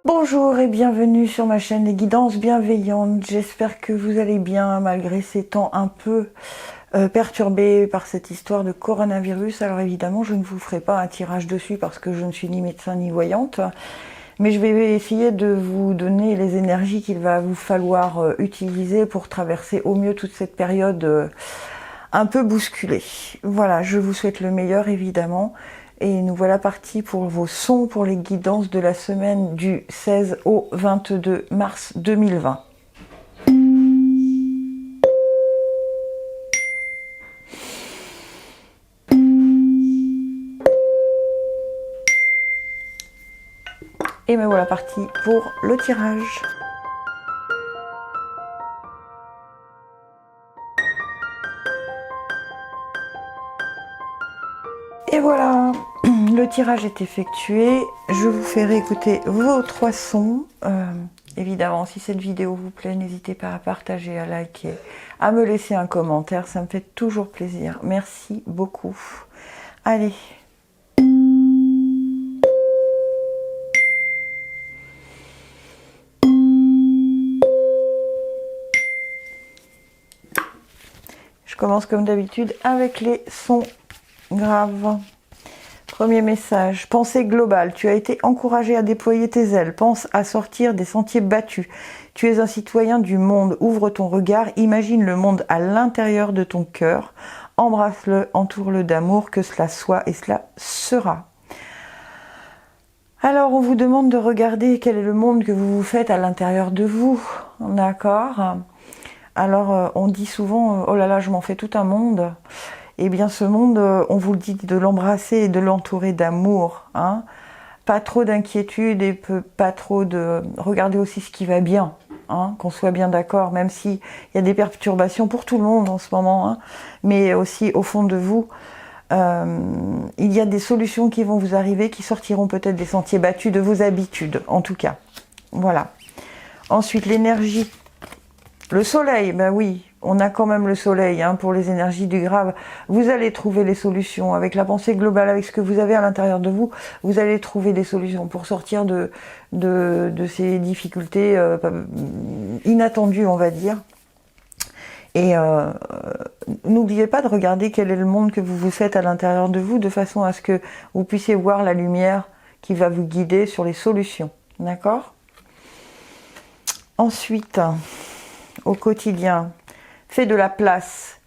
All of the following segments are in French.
Bonjour et bienvenue sur ma chaîne Les Guidances Bienveillantes. J'espère que vous allez bien malgré ces temps un peu perturbés par cette histoire de coronavirus. Alors évidemment, je ne vous ferai pas un tirage dessus parce que je ne suis ni médecin ni voyante. Mais je vais essayer de vous donner les énergies qu'il va vous falloir utiliser pour traverser au mieux toute cette période un peu bousculée. Voilà, je vous souhaite le meilleur évidemment. Et nous voilà partis pour vos sons pour les guidances de la semaine du 16 au 22 mars 2020. Et me voilà parti pour le tirage. Et voilà, le tirage est effectué. Je vous fais réécouter vos 3 sons. Évidemment, si cette vidéo vous plaît, n'hésitez pas à partager, à liker, à me laisser un commentaire. Ça me fait toujours plaisir. Merci beaucoup. Allez. Je commence comme d'habitude avec les sons graves. Premier message, pensée globale, tu as été encouragé à déployer tes ailes, pense à sortir des sentiers battus. Tu es un citoyen du monde, ouvre ton regard, imagine le monde à l'intérieur de ton cœur, embrasse-le, entoure-le d'amour, que cela soit et cela sera. Alors on vous demande de regarder quel est le monde que vous vous faites à l'intérieur de vous, d'accord? Alors on dit souvent, oh là là, je m'en fais tout un monde. Eh bien ce monde, on vous le dit de l'embrasser et de l'entourer d'amour. Hein. Pas trop d'inquiétude et pas trop de... Regardez aussi ce qui va bien, hein, qu'on soit bien d'accord, même s'il y a des perturbations pour tout le monde en ce moment. Hein, mais aussi au fond de vous, il y a des solutions qui vont vous arriver, qui sortiront peut-être des sentiers battus de vos habitudes, en tout cas. Voilà. Ensuite, l'énergie. Le soleil, ben oui, on a quand même le soleil hein, pour les énergies du grave. Vous allez trouver les solutions avec la pensée globale, avec ce que vous avez à l'intérieur de vous. Vous allez trouver des solutions pour sortir de ces difficultés inattendues, on va dire. Et n'oubliez pas de regarder quel est le monde que vous vous faites à l'intérieur de vous, de façon à ce que vous puissiez voir la lumière qui va vous guider sur les solutions. D'accord ? Ensuite... au quotidien, faites de la place,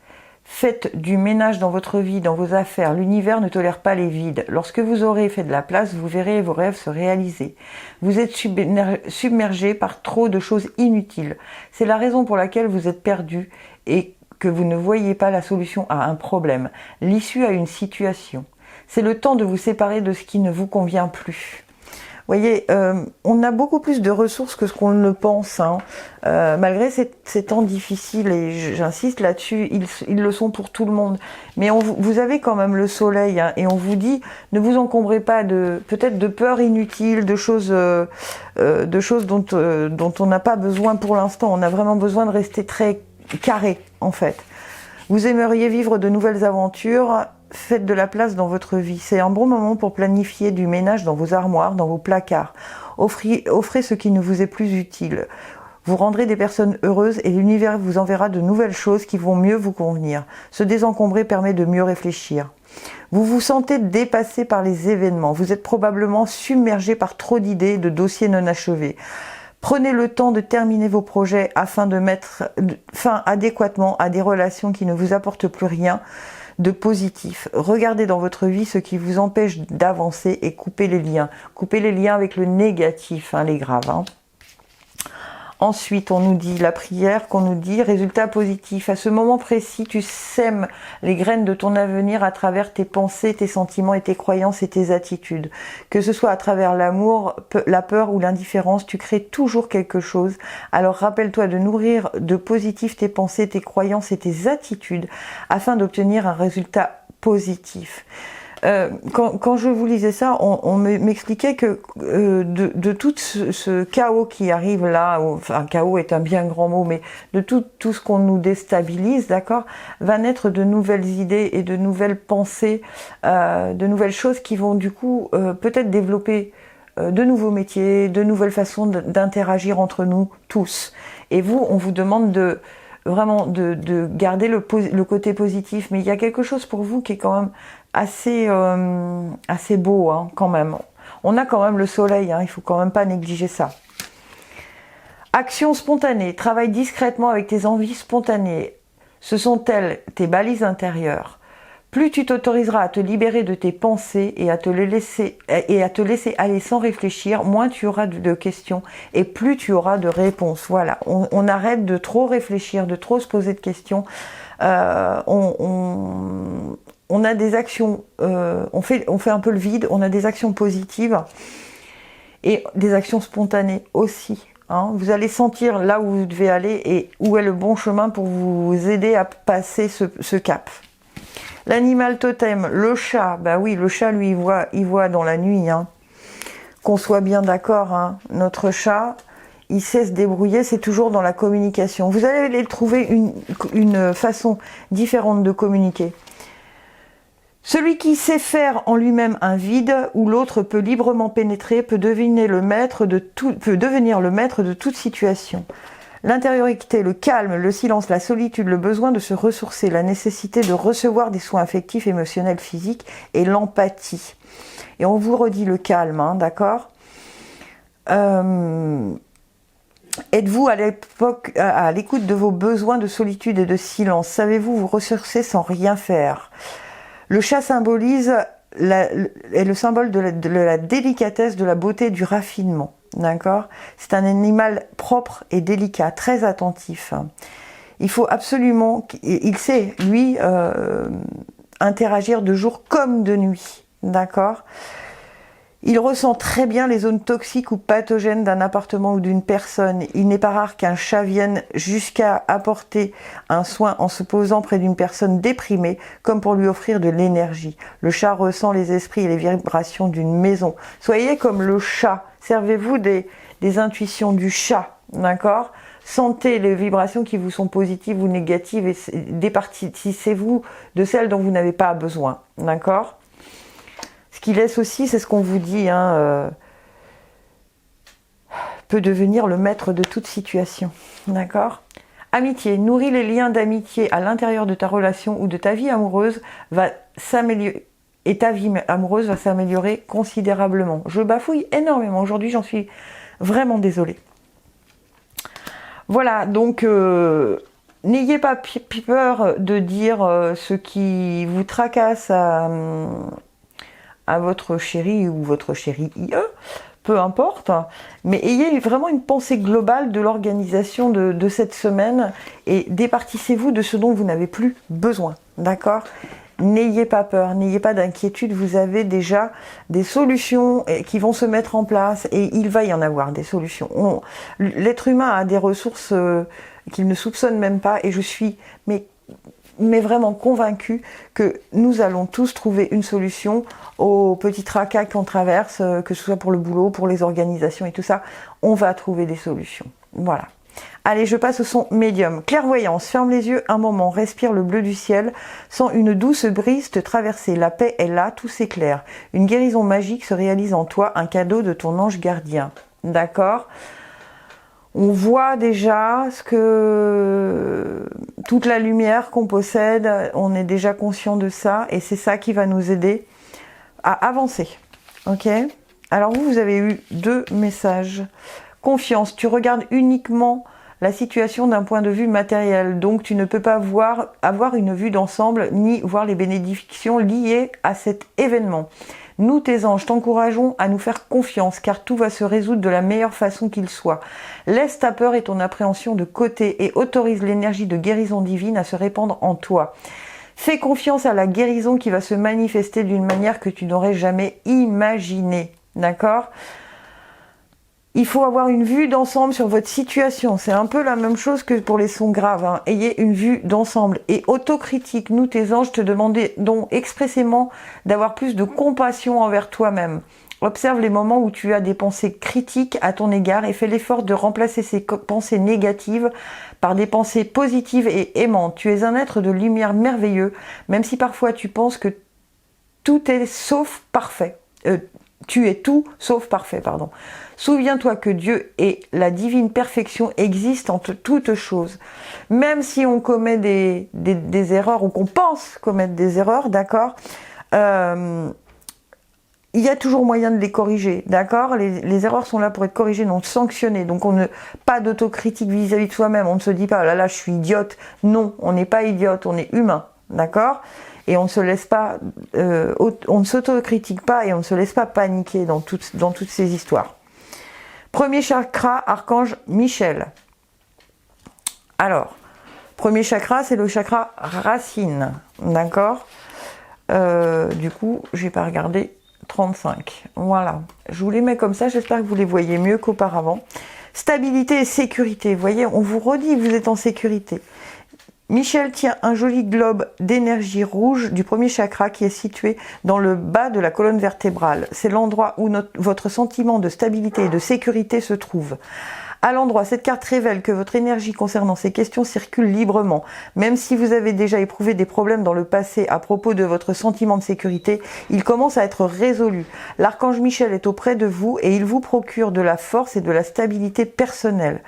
faites du ménage dans votre vie, dans vos affaires. L'univers ne tolère pas les vides. Lorsque vous aurez fait de la place, vous verrez vos rêves se réaliser. Vous êtes submergé par trop de choses inutiles. C'est la raison pour laquelle vous êtes perdu et que vous ne voyez pas la solution à un problème, l'issue à une situation. C'est le temps de vous séparer de ce qui ne vous convient plus. Vous voyez, on a beaucoup plus de ressources que ce qu'on ne pense. Hein. Malgré ces temps difficiles, et j'insiste là-dessus, ils le sont pour tout le monde. Mais vous avez quand même le soleil, hein, et on vous dit, ne vous encombrez pas peut-être de peurs inutiles, de choses dont on n'a pas besoin pour l'instant. On a vraiment besoin de rester très carré, en fait. Vous aimeriez vivre de nouvelles aventures. Faites de la place dans votre vie. C'est un bon moment pour planifier du ménage dans vos armoires, dans vos placards. Offrez ce qui ne vous est plus utile. Vous rendrez des personnes heureuses et l'univers vous enverra de nouvelles choses qui vont mieux vous convenir. Se désencombrer permet de mieux réfléchir. Vous vous sentez dépassé par les événements. Vous êtes probablement submergé par trop d'idées et de dossiers non achevés. Prenez le temps de terminer vos projets afin de mettre fin adéquatement à des relations qui ne vous apportent plus rien de positif. Regardez dans votre vie ce qui vous empêche d'avancer et coupez les liens. Coupez les liens avec le négatif, hein, les graves. Hein. Ensuite, on nous dit la prière, qu'on nous dit résultat positif. À ce moment précis, tu sèmes les graines de ton avenir à travers tes pensées, tes sentiments et tes croyances et tes attitudes. Que ce soit à travers l'amour, la peur ou l'indifférence, tu crées toujours quelque chose. Alors rappelle-toi de nourrir de positif tes pensées, tes croyances et tes attitudes afin d'obtenir un résultat positif. Quand je vous lisais ça, on m'expliquait que de tout ce chaos qui arrive là, enfin chaos est un bien grand mot, mais de tout ce qu'on nous déstabilise, d'accord, va naître de nouvelles idées et de nouvelles pensées, de nouvelles choses qui vont du coup peut-être développer de nouveaux métiers, de nouvelles façons d'interagir entre nous tous. Et vous, on vous demande de vraiment de garder le côté positif, mais il y a quelque chose pour vous qui est quand même assez beau, hein, quand même. On a quand même le soleil, hein, il faut quand même pas négliger ça. Action spontanée, travaille discrètement avec tes envies spontanées. Ce sont elles tes balises intérieures. Plus tu t'autoriseras à te libérer de tes pensées et à te laisser aller sans réfléchir, moins tu auras de questions et plus tu auras de réponses. Voilà, on arrête de trop réfléchir, de trop se poser de questions. On a des actions, on fait un peu le vide, on a des actions positives et des actions spontanées aussi. Hein. Vous allez sentir là où vous devez aller et où est le bon chemin pour vous aider à passer ce cap. L'animal totem, le chat, bah oui, le chat lui il voit dans la nuit, hein. Qu'on soit bien d'accord, hein. Notre chat, il sait se débrouiller, c'est toujours dans la communication. Vous allez trouver une façon différente de communiquer. Celui qui sait faire en lui-même un vide où l'autre peut librement pénétrer peut devenir le maître de toute situation. L'intériorité, le calme, le silence, la solitude, le besoin de se ressourcer, la nécessité de recevoir des soins affectifs, émotionnels, physiques et l'empathie. Et on vous redit le calme, hein, d'accord ? Êtes-vous à l'écoute de vos besoins de solitude et de silence ? Savez-vous vous ressourcer sans rien faire ? Le chat symbolise est le symbole de la délicatesse, de la beauté, du raffinement. D'accord ? C'est un animal propre et délicat, très attentif. Il faut absolument... Il sait, lui, interagir de jour comme de nuit. D'accord ? Il ressent très bien les zones toxiques ou pathogènes d'un appartement ou d'une personne. Il n'est pas rare qu'un chat vienne jusqu'à apporter un soin en se posant près d'une personne déprimée, comme pour lui offrir de l'énergie. Le chat ressent les esprits et les vibrations d'une maison. Soyez comme le chat. Servez-vous des intuitions du chat, d'accord ? Sentez les vibrations qui vous sont positives ou négatives et départissez-vous de celles dont vous n'avez pas besoin, d'accord ? Ce qui laisse aussi, c'est ce qu'on vous dit, hein, peut devenir le maître de toute situation. D'accord ? Amitié. Nourris les liens d'amitié à l'intérieur de ta relation ou de ta vie amoureuse va s'améliorer. Et ta vie amoureuse va s'améliorer considérablement. Je bafouille énormément. Aujourd'hui, j'en suis vraiment désolée. Voilà, donc n'ayez pas peur de dire ce qui vous tracasse à votre chéri ou votre chérie IE, peu importe, mais ayez vraiment une pensée globale de l'organisation de cette semaine et départissez-vous de ce dont vous n'avez plus besoin, d'accord ? N'ayez pas peur, n'ayez pas d'inquiétude, vous avez déjà des solutions qui vont se mettre en place et il va y en avoir des solutions. L'être humain a des ressources qu'il ne soupçonne même pas et je suis mais vraiment convaincue que nous allons tous trouver une solution aux petits tracas qu'on traverse, que ce soit pour le boulot, pour les organisations et tout ça. On va trouver des solutions. Voilà. Allez, je passe au son médium. Clairvoyance, ferme les yeux un moment, respire le bleu du ciel, sens une douce brise te traverser. La paix est là, tout s'éclaire. Une guérison magique se réalise en toi, un cadeau de ton ange gardien. D'accord ? On voit déjà toute la lumière qu'on possède, on est déjà conscient de ça et c'est ça qui va nous aider à avancer. Ok ? Alors vous avez eu 2 messages. Confiance, tu regardes uniquement la situation d'un point de vue matériel, donc tu ne peux pas avoir une vue d'ensemble ni voir les bénédictions liées à cet événement. Nous, tes anges, t'encourageons à nous faire confiance, car tout va se résoudre de la meilleure façon qu'il soit. Laisse ta peur et ton appréhension de côté et autorise l'énergie de guérison divine à se répandre en toi. Fais confiance à la guérison qui va se manifester d'une manière que tu n'aurais jamais imaginée. D'accord ? Il faut avoir une vue d'ensemble sur votre situation. C'est un peu la même chose que pour les sons graves. Hein. Ayez une vue d'ensemble. Et autocritique, nous, tes anges, te demandons expressément d'avoir plus de compassion envers toi-même. Observe les moments où tu as des pensées critiques à ton égard et fais l'effort de remplacer ces pensées négatives par des pensées positives et aimantes. Tu es un être de lumière merveilleux, même si parfois tu penses que tout est sauf parfait. tu es tout sauf parfait, pardon. Souviens-toi que Dieu et la divine perfection existent en toutes choses. Même si on commet des erreurs ou qu'on pense commettre des erreurs, d'accord, il y a toujours moyen de les corriger, d'accord. Les erreurs sont là pour être corrigées, non sanctionnées. Donc pas d'autocritique vis-à-vis de soi-même. On ne se dit pas, oh là là, je suis idiote. Non, on n'est pas idiote, on est humain, d'accord. Et on ne se laisse pas, on ne s'autocritique pas et on ne se laisse pas paniquer dans toutes ces histoires. Premier chakra, archange Michel. Alors, premier chakra, c'est le chakra racine, d'accord. Du coup, j'ai pas regardé 35. Voilà, je vous les mets comme ça, j'espère que vous les voyez mieux qu'auparavant. Stabilité et sécurité, vous voyez, on vous redit que vous êtes en sécurité. Michel tient un joli globe d'énergie rouge du premier chakra qui est situé dans le bas de la colonne vertébrale. C'est l'endroit où votre sentiment de stabilité et de sécurité se trouve. À l'endroit, cette carte révèle que votre énergie concernant ces questions circule librement. Même si vous avez déjà éprouvé des problèmes dans le passé à propos de votre sentiment de sécurité, il commence à être résolu. L'archange Michel est auprès de vous et il vous procure de la force et de la stabilité personnelle.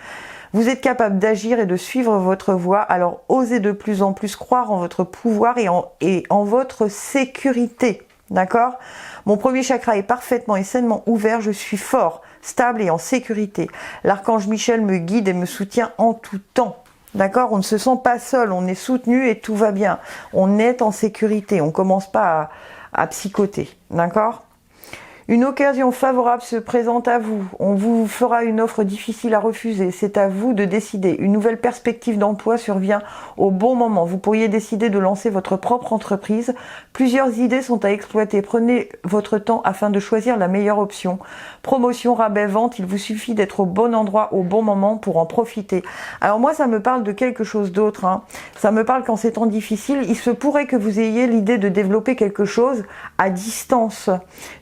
Vous êtes capable d'agir et de suivre votre voie, alors osez de plus en plus croire en votre pouvoir et en votre sécurité. D'accord ? Mon premier chakra est parfaitement et sainement ouvert, je suis fort, stable et en sécurité. L'archange Michel me guide et me soutient en tout temps. D'accord ? On ne se sent pas seul, on est soutenu et tout va bien. On est en sécurité, on ne commence pas à psychoter. D'accord ? Une occasion favorable se présente à vous. On vous fera une offre difficile à refuser. C'est à vous de décider. Une nouvelle perspective d'emploi survient au bon moment. Vous pourriez décider de lancer votre propre entreprise. Plusieurs idées sont à exploiter. Prenez votre temps afin de choisir la meilleure option. Promotion, rabais, vente, il vous suffit d'être au bon endroit au bon moment pour en profiter. Alors moi, ça me parle de quelque chose d'autre. Ça me parle qu'en ces temps difficiles, il se pourrait que vous ayez l'idée de développer quelque chose à distance.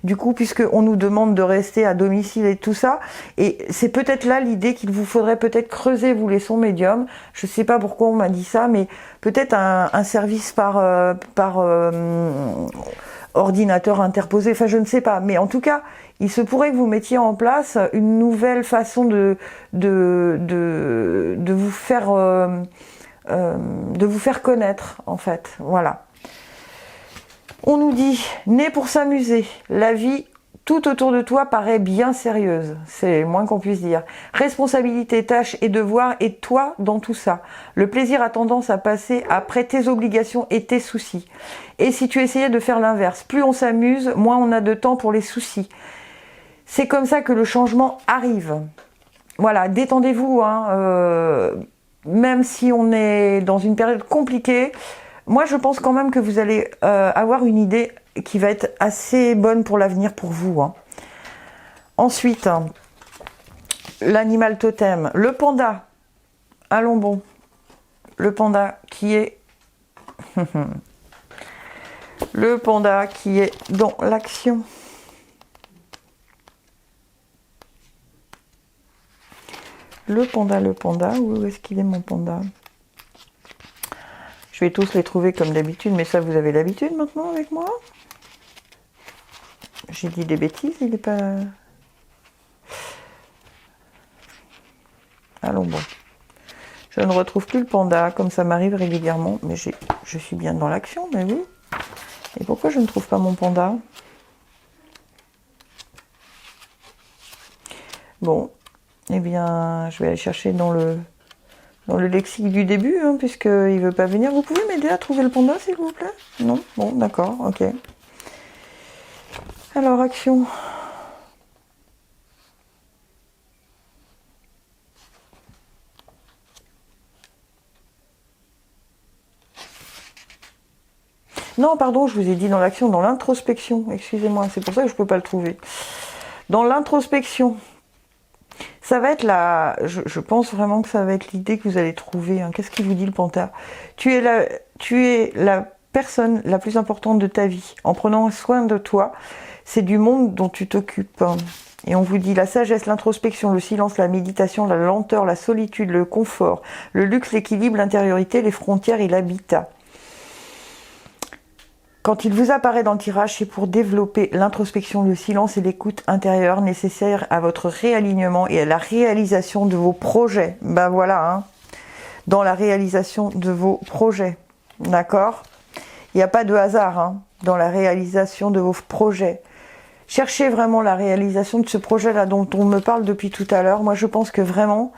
Du coup, puisque on nous demande de rester à domicile et tout ça, et c'est peut-être là l'idée qu'il vous faudrait peut-être creuser, vous les sons médiums. Je sais pas pourquoi on m'a dit ça, mais peut-être un service par ordinateur interposé, enfin je ne sais pas, mais en tout cas, il se pourrait que vous mettiez en place une nouvelle façon de vous faire connaître, en fait, voilà. On nous dit, né pour s'amuser, la vie tout autour de toi paraît bien sérieuse, c'est le moins qu'on puisse dire. Responsabilité, tâches et devoirs, et toi dans tout ça. Le plaisir a tendance à passer après tes obligations et tes soucis. Et si tu essayais de faire l'inverse, plus on s'amuse, moins on a de temps pour les soucis. C'est comme ça que le changement arrive. Voilà, détendez-vous, même si on est dans une période compliquée. Moi, je pense quand même que vous allez avoir une idée qui va être assez bonne pour l'avenir pour vous. Ensuite, l'animal totem, le panda. Allons bon. Le panda qui est... le panda qui est dans l'action. Le panda, où est-ce qu'il est mon panda ? Je vais tous les trouver comme d'habitude, mais ça, vous avez l'habitude maintenant avec moi. J'ai dit des bêtises, il n'est pas... Allons bon. Je ne retrouve plus le panda, comme ça m'arrive régulièrement, mais je suis bien dans l'action, mais oui. Et pourquoi je ne trouve pas mon panda? Bon, eh bien, je vais aller chercher dans le lexique du début, puisqu'il ne veut pas venir. Vous pouvez m'aider à trouver le panda, s'il vous plaît? Non? Bon, d'accord, ok. Alors, action. Non, pardon, je vous ai dit dans l'action, dans l'introspection. Excusez-moi, c'est pour ça que je ne peux pas le trouver. Dans l'introspection, ça va être je pense vraiment que ça va être l'idée que vous allez trouver. Qu'est-ce qu'il vous dit le panda? Tu es la personne la plus importante de ta vie. En prenant soin de toi, c'est du monde dont tu t'occupes. Et on vous dit la sagesse, l'introspection, le silence, la méditation, la lenteur, la solitude, le confort, le luxe, l'équilibre, l'intériorité, les frontières et l'habitat. Quand il vous apparaît dans le tirage, c'est pour développer l'introspection, le silence et l'écoute intérieure nécessaires à votre réalignement et à la réalisation de vos projets. Ben voilà, hein, dans la réalisation de vos projets. D'accord? Il n'y a pas de hasard hein, dans la réalisation de vos projets. Cherchez vraiment la réalisation de ce projet-là dont on me parle depuis tout à l'heure. Moi, je pense que vraiment,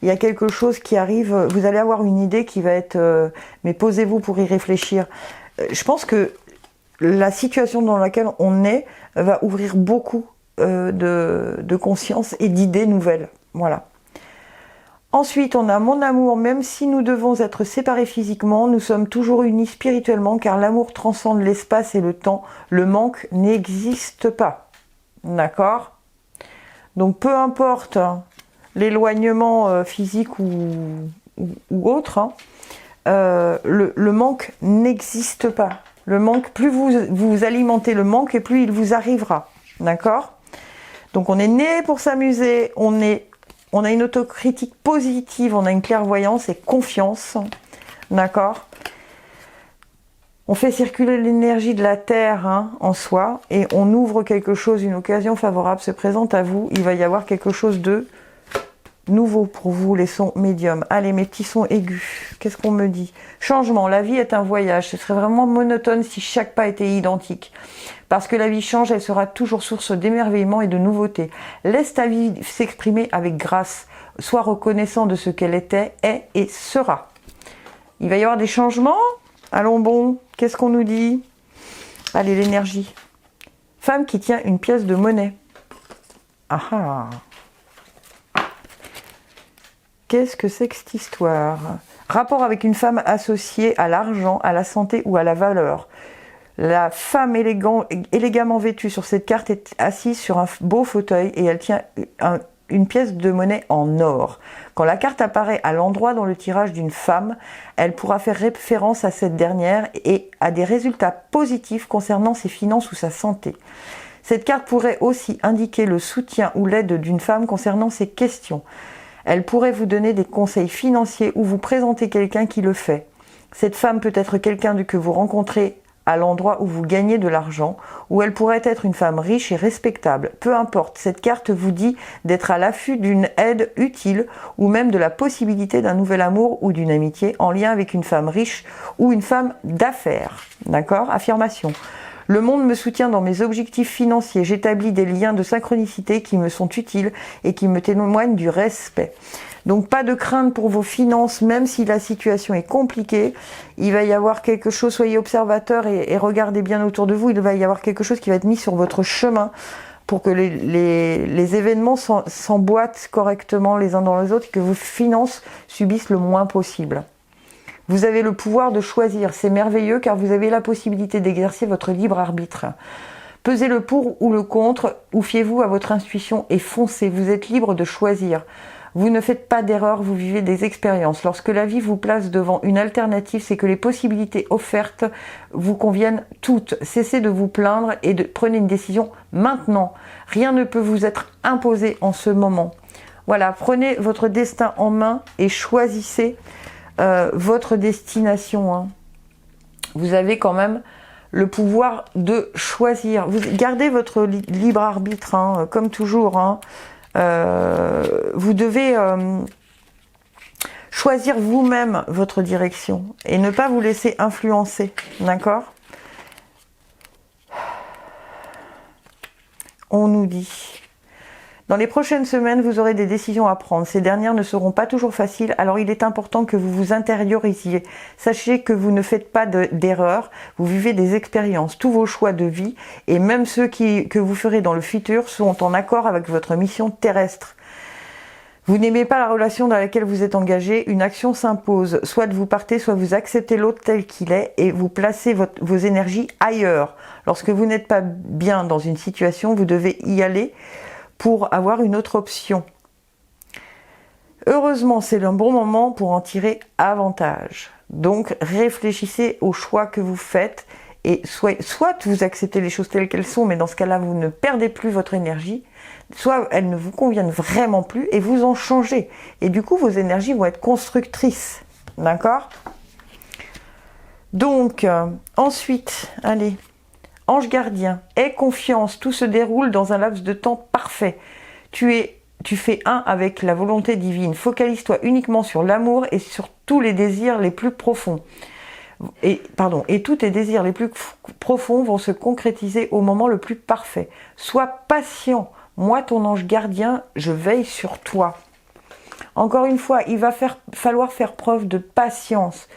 il y a quelque chose qui arrive. Vous allez avoir une idée qui va être... mais posez-vous pour y réfléchir. Je pense que la situation dans laquelle on est va ouvrir beaucoup de conscience et d'idées nouvelles. Voilà. Ensuite, on a mon amour. Même si nous devons être séparés physiquement, nous sommes toujours unis spirituellement, car l'amour transcende l'espace et le temps. Le manque n'existe pas. D'accord? Donc, peu importe l'éloignement physique ou autre, hein, le manque n'existe pas. Le manque, plus vous alimentez le manque et plus il vous arrivera. D'accord? Donc on est né pour s'amuser, on a une autocritique positive, on a une clairvoyance et confiance. D'accord? On fait circuler l'énergie de la Terre hein, en soi et on ouvre quelque chose, une occasion favorable se présente à vous. Il va y avoir quelque chose de nouveau pour vous, les sons médiums. Allez, mes petits sons aigus. Qu'est-ce qu'on me dit? Changement. La vie est un voyage. Ce serait vraiment monotone si chaque pas était identique. Parce que la vie change, elle sera toujours source d'émerveillement et de nouveautés. Laisse ta vie s'exprimer avec grâce. Sois reconnaissant de ce qu'elle était, est et sera. Il va y avoir des changements? Allons bon. Qu'est-ce qu'on nous dit? Allez, l'énergie. Femme qui tient une pièce de monnaie. Ah ah. Qu'est-ce que c'est que cette histoire? Rapport avec une femme associée à l'argent, à la santé ou à la valeur. La femme élégamment vêtue sur cette carte est assise sur un beau fauteuil et elle tient une pièce de monnaie en or. Quand la carte apparaît à l'endroit dans le tirage d'une femme, elle pourra faire référence à cette dernière et à des résultats positifs concernant ses finances ou sa santé. Cette carte pourrait aussi indiquer le soutien ou l'aide d'une femme concernant ces questions. Elle pourrait vous donner des conseils financiers ou vous présenter quelqu'un qui le fait. Cette femme peut être quelqu'un que vous rencontrez à l'endroit où vous gagnez de l'argent, ou elle pourrait être une femme riche et respectable. Peu importe, cette carte vous dit d'être à l'affût d'une aide utile ou même de la possibilité d'un nouvel amour ou d'une amitié en lien avec une femme riche ou une femme d'affaires. D'accord? Affirmation. Le monde me soutient dans mes objectifs financiers. J'établis des liens de synchronicité qui me sont utiles et qui me témoignent du respect. Donc pas de crainte pour vos finances, même si la situation est compliquée. Il va y avoir quelque chose, soyez observateurs et regardez bien autour de vous. Il va y avoir quelque chose qui va être mis sur votre chemin pour que les événements s'emboîtent correctement les uns dans les autres et que vos finances subissent le moins possible. Vous avez le pouvoir de choisir, c'est merveilleux car vous avez la possibilité d'exercer votre libre arbitre. Pesez le pour ou le contre, ou fiez-vous à votre intuition et foncez, vous êtes libre de choisir. Vous ne faites pas d'erreur, vous vivez des expériences. Lorsque la vie vous place devant une alternative, c'est que les possibilités offertes vous conviennent toutes. Cessez de vous plaindre et prenez une décision maintenant. Rien ne peut vous être imposé en ce moment. Voilà, prenez votre destin en main et choisissez votre destination. Hein. Vous avez quand même le pouvoir de choisir. Vous gardez votre libre arbitre, hein, comme toujours. Hein. Vous devez choisir vous-même votre direction et ne pas vous laisser influencer. D'accord? On nous dit... Dans les prochaines semaines, vous aurez des décisions à prendre. Ces dernières ne seront pas toujours faciles, alors il est important que vous vous intériorisiez. Sachez que vous ne faites pas d'erreurs, vous vivez des expériences. Tous vos choix de vie, et même ceux que vous ferez dans le futur, sont en accord avec votre mission terrestre. Vous n'aimez pas la relation dans laquelle vous êtes engagé, une action s'impose. Soit vous partez, soit vous acceptez l'autre tel qu'il est et vous placez vos énergies ailleurs. Lorsque vous n'êtes pas bien dans une situation, vous devez y aller pour avoir une autre option. Heureusement, c'est un bon moment pour en tirer avantage. Donc, réfléchissez aux choix que vous faites et soit vous acceptez les choses telles qu'elles sont, mais dans ce cas-là, vous ne perdez plus votre énergie, soit elles ne vous conviennent vraiment plus et vous en changez. Et du coup, vos énergies vont être constructrices. D'accord ? Donc, ensuite, allez, ange gardien, aie confiance, tout se déroule dans un laps de temps parfait. Tu fais un avec la volonté divine. Focalise-toi uniquement sur l'amour et sur tous les désirs les plus profonds. Et tous tes désirs les plus profonds vont se concrétiser au moment le plus parfait. Sois patient. Moi, ton ange gardien, je veille sur toi. Encore une fois, il va falloir faire preuve de patience.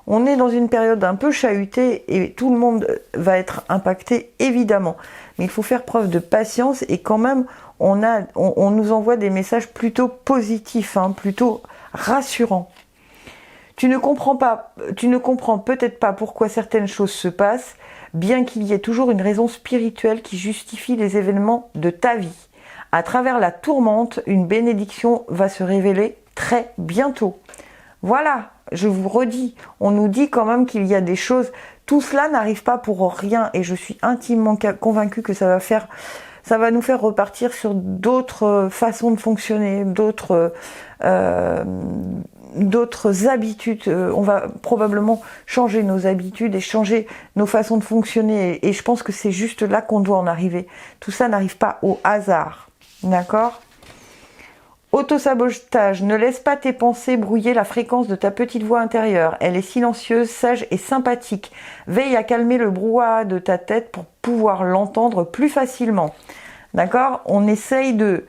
On est dans une période un peu chahutée et tout le monde va être impacté, évidemment. Mais il faut faire preuve de patience et quand même, on nous envoie des messages plutôt positifs, plutôt rassurants. Tu ne comprends peut-être pas pourquoi certaines choses se passent, bien qu'il y ait toujours une raison spirituelle qui justifie les événements de ta vie. À travers la tourmente, une bénédiction va se révéler très bientôt. Voilà, je vous redis, on nous dit quand même qu'il y a des choses, tout cela n'arrive pas pour rien et je suis intimement convaincue que ça va nous faire repartir sur d'autres façons de fonctionner, d'autres habitudes. On va probablement changer nos habitudes et changer nos façons de fonctionner. Et je pense que c'est juste là qu'on doit en arriver. Tout ça n'arrive pas au hasard. D'accord ? Autosabotage. Ne laisse pas tes pensées brouiller la fréquence de ta petite voix intérieure. Elle est silencieuse, sage et sympathique. Veille à calmer le brouhaha de ta tête pour pouvoir l'entendre plus facilement. D'accord ? On essaye de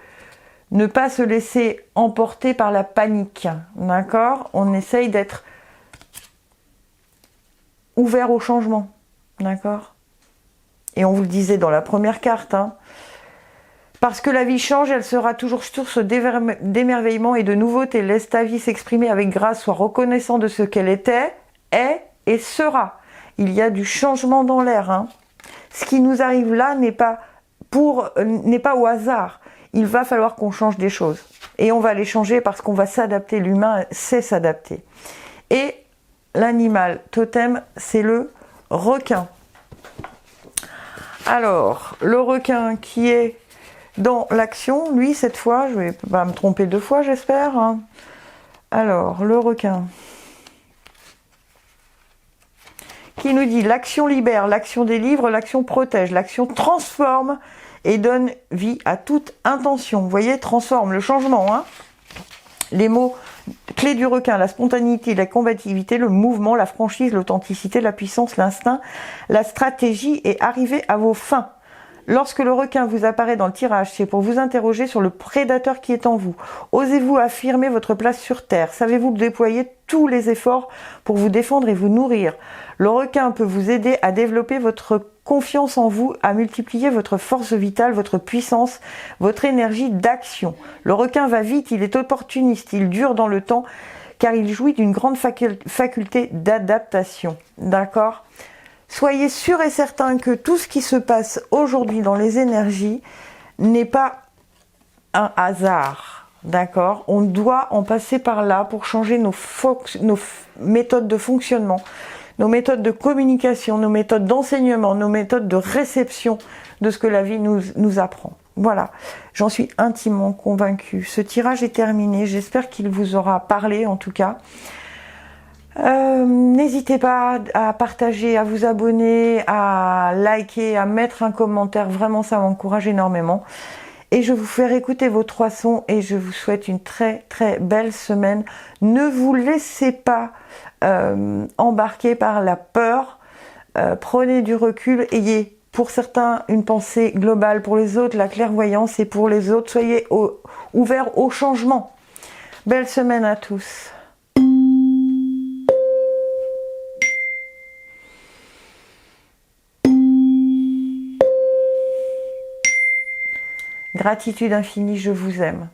ne pas se laisser emporter par la panique, d'accord ? On essaye d'être ouvert au changement, d'accord ? Et on vous le disait dans la première carte, parce que la vie change, elle sera toujours source d'émerveillement et de nouveauté. Laisse ta vie s'exprimer avec grâce, sois reconnaissant de ce qu'elle était, est et sera. Il y a du changement dans l'air. Ce qui nous arrive là n'est pas au hasard. Il va falloir qu'on change des choses. Et on va les changer parce qu'on va s'adapter. L'humain sait s'adapter. Et l'animal totem, c'est le requin. Alors, le requin qui est dans l'action, lui, cette fois, je vais pas me tromper 2 fois, j'espère. Alors, le requin qui nous dit l'action libère, l'action délivre, l'action protège, l'action transforme et donne vie à toute intention. Vous voyez, transforme, le changement. Les mots clés du requin, la spontanéité, la combativité, le mouvement, la franchise, l'authenticité, la puissance, l'instinct, la stratégie et arriver à vos fins. Lorsque le requin vous apparaît dans le tirage, c'est pour vous interroger sur le prédateur qui est en vous. Osez-vous affirmer votre place sur Terre? Savez-vous déployer tous les efforts pour vous défendre et vous nourrir? Le requin peut vous aider à développer votre confiance en vous, à multiplier votre force vitale, votre puissance, votre énergie d'action. Le requin va vite, il est opportuniste, il dure dans le temps, car il jouit d'une grande faculté d'adaptation. D'accord ? Soyez sûr et certain que tout ce qui se passe aujourd'hui dans les énergies n'est pas un hasard, d'accord ? On doit en passer par là pour changer nos méthodes de fonctionnement, nos méthodes de communication, nos méthodes d'enseignement, nos méthodes de réception de ce que la vie nous apprend. Voilà, j'en suis intimement convaincue. Ce tirage est terminé, j'espère qu'il vous aura parlé en tout cas. N'hésitez pas à partager, à vous abonner, à liker, à mettre un commentaire, vraiment ça m'encourage énormément. Et je vous fais écouter vos 3 sons et je vous souhaite une très très belle semaine. Ne vous laissez pas embarquer par la peur, prenez du recul, ayez pour certains une pensée globale, pour les autres la clairvoyance et pour les autres soyez ouverts au changement. Belle semaine à tous. Gratitude infinie, je vous aime.